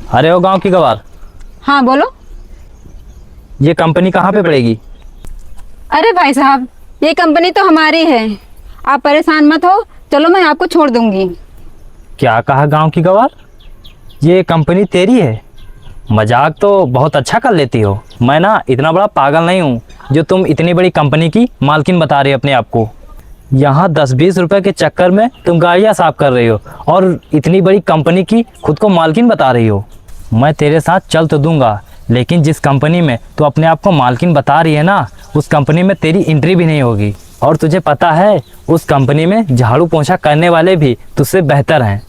अरे वो गांव की गवार, हाँ बोलो। ये कंपनी कहाँ पे पड़ेगी? अरे भाई साहब, ये कंपनी तो हमारी है, आप परेशान मत हो। चलो मैं आपको छोड़ दूंगी। क्या कहा गांव की गवार? ये कंपनी तेरी है? मजाक तो बहुत अच्छा कर लेती हो। मैं ना इतना बड़ा पागल नहीं हूँ जो तुम इतनी बड़ी कंपनी की मालकिन बता रही हो अपने आप को। यहाँ 10-20 रुपए के चक्कर में तुम गाड़ियाँ साफ कर रही हो और इतनी बड़ी कंपनी की खुद को मालकिन बता रही हो। मैं तेरे साथ चल तो दूंगा, लेकिन जिस कंपनी में तू अपने आप को मालकिन बता रही है ना, उस कंपनी में तेरी एंट्री भी नहीं होगी। और तुझे पता है उस कंपनी में झाड़ू पोंछा करने वाले भी तुझसे बेहतर हैं।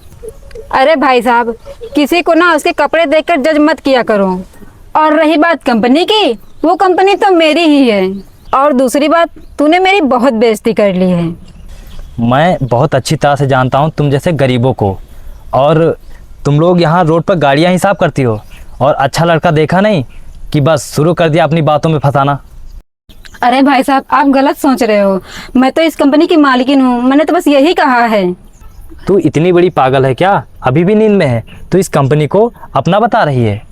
अरे भाई साहब, किसी को ना उसके कपड़े देखकर जज मत किया करो। और रही बात कंपनी की, वो कंपनी तो मेरी ही है। और दूसरी बात, तूने मेरी बहुत बेइज्जती कर ली है। मैं बहुत अच्छी तरह से जानता हूँ तुम जैसे गरीबों को। और तुम लोग यहाँ रोड पर गाड़ियाँ ही साफ करती हो और अच्छा लड़का देखा नहीं कि बस शुरू कर दिया अपनी बातों में फंसाना। अरे भाई साहब, आप गलत सोच रहे हो। मैं तो इस कंपनी की मालकिन हूँ, मैंने तो बस यही कहा है। तू इतनी बड़ी पागल है क्या? अभी भी नींद में है? तू इस कंपनी को अपना बता रही है?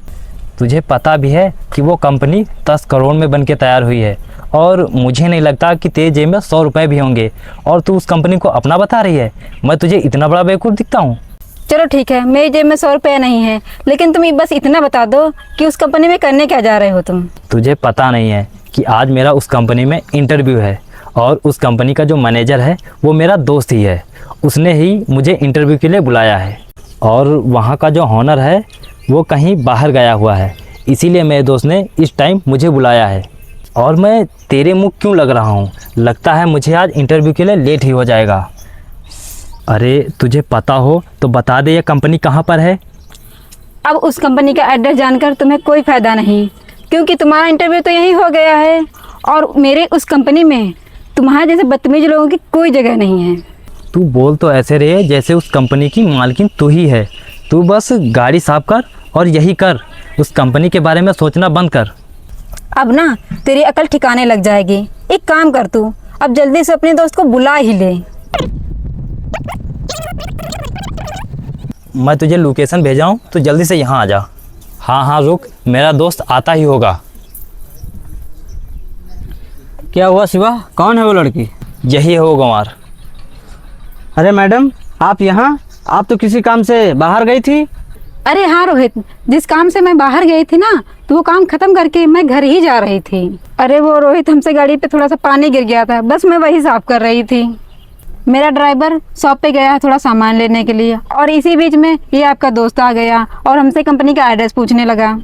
तुझे पता भी है कि वो कंपनी 10 करोड़ में बन के तैयार हुई है और मुझे नहीं लगता कि तेरे जेब में 100 रुपये भी होंगे, और तू उस कंपनी को अपना बता रही है। मैं तुझे इतना बड़ा बेवकूफ़ दिखता हूँ? चलो ठीक है, मेरी जेब में 100 रुपये नहीं है, लेकिन तुम बस इतना बता दो कि उस कंपनी में करने क्या जा रहे हो तुम। तुझे पता नहीं है कि आज मेरा उस कंपनी में इंटरव्यू है और उस कंपनी का जो मैनेजर है वो मेरा दोस्त ही है। उसने ही मुझे इंटरव्यू के लिए बुलाया है और वहाँ का जो ऑनर है वो कहीं बाहर गया हुआ है, इसीलिए मेरे दोस्त ने इस टाइम मुझे बुलाया है। और मैं तेरे मुँह क्यों लग रहा हूँ? लगता है मुझे आज इंटरव्यू के लिए लेट ही हो जाएगा। अरे तुझे पता हो तो बता दे ये कंपनी कहाँ पर है? अब उस कंपनी का एड्रेस जानकर तुम्हें कोई फ़ायदा नहीं, क्योंकि तुम्हारा इंटरव्यू तो यही हो गया है और मेरे उस कंपनी में तुम्हारे जैसे बदतमीज लोगों की कोई जगह नहीं है। तू बोल तो ऐसे रहे जैसे उस कंपनी की मालकिन तू ही है। तू बस गाड़ी साफ कर और यही कर, उस कंपनी के बारे में सोचना बंद कर। अब ना तेरी अकल ठिकाने लग जाएगी। एक काम कर, तू अब जल्दी से अपने दोस्त को बुला ही ले। मैं तुझे लोकेशन भेजा हूँ, तो जल्दी से यहाँ आ जा। हाँ हाँ रुक, मेरा दोस्त आता ही होगा। क्या हुआ शिवा, कौन है वो लड़की? यही है वो गंवार। अरे मैडम, आप यहाँ? आप तो किसी काम से बाहर गई थी। अरे हाँ रोहित, जिस काम से मैं बाहर गई थी ना, तो वो काम खत्म करके मैं घर ही जा रही थी। अरे वो रोहित, हमसे गाड़ी पे थोड़ा सा पानी गिर गया था, बस मैं वही साफ कर रही थी। मेरा ड्राइवर शॉप पे गया है थोड़ा सामान लेने के लिए, और इसी बीच में ये आपका दोस्त आ गया और हमसे कंपनी का एड्रेस पूछने लगा।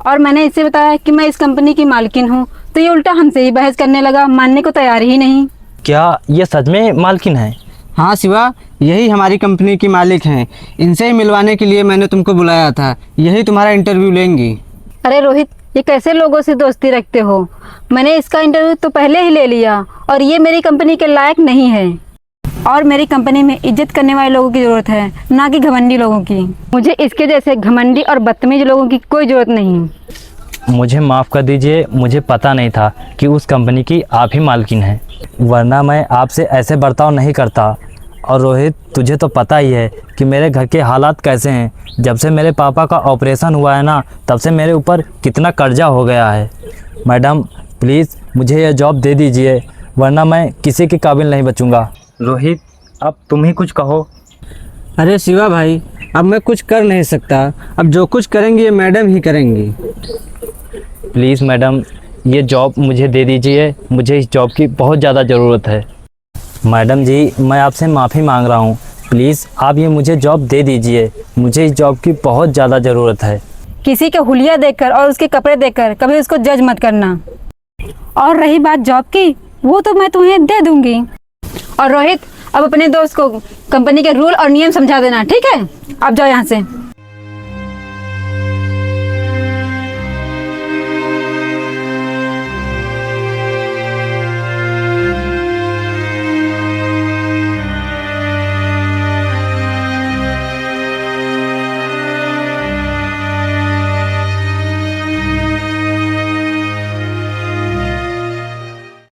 और मैंने इससे बताया कि मैं इस कंपनी की मालकिन हूँ, तो ये उल्टा हमसे ही बहस करने लगा, मानने को तैयार ही नहीं। क्या ये सच में मालकिन है? हाँ शिवा, यही हमारी कंपनी की मालिक हैं। इनसे ही मिलवाने के लिए मैंने तुमको बुलाया था, यही तुम्हारा इंटरव्यू लेंगी। अरे रोहित, ये कैसे लोगों से दोस्ती रखते हो? मैंने इसका इंटरव्यू तो पहले ही ले लिया और ये मेरी कंपनी के लायक नहीं है। और मेरी कंपनी में इज्जत करने वाले लोगों की ज़रूरत है, ना कि घमंडी लोगों की। मुझे इसके जैसे घमंडी और बदतमीज लोगों की कोई ज़रूरत नहीं। मुझे माफ़ कर दीजिए, मुझे पता नहीं था कि उस कंपनी की आप ही मालकिन हैं, वरना मैं आपसे ऐसे बर्ताव नहीं करता। और रोहित, तुझे तो पता ही है कि मेरे घर के हालात कैसे हैं। जब से मेरे पापा का ऑपरेशन हुआ है ना, तब से मेरे ऊपर कितना कर्जा हो गया है। मैडम प्लीज़ मुझे यह जॉब दे दीजिए, वरना मैं किसी के काबिल नहीं बचूंगा। रोहित, अब तुम ही कुछ कहो। अरे शिवा भाई, अब मैं कुछ कर नहीं सकता, अब जो कुछ करेंगी ये मैडम ही करेंगी। प्लीज़ मैडम, ये जॉब मुझे दे दीजिए, मुझे इस जॉब की बहुत ज़्यादा ज़रूरत है। मैडम जी, मैं आपसे माफ़ी मांग रहा हूँ, प्लीज़ आप ये मुझे जॉब दे दीजिए, मुझे इस जॉब की बहुत ज़्यादा ज़रूरत है। किसी के हुलिया देखकर और उसके कपड़े देखकर कभी उसको जज मत करना। और रही बात जॉब की, वो तो मैं तुम्हें दे दूंगी। और रोहित, अब अपने दोस्त को कंपनी के रूल और नियम समझा देना, ठीक है? अब जाओ यहाँ से।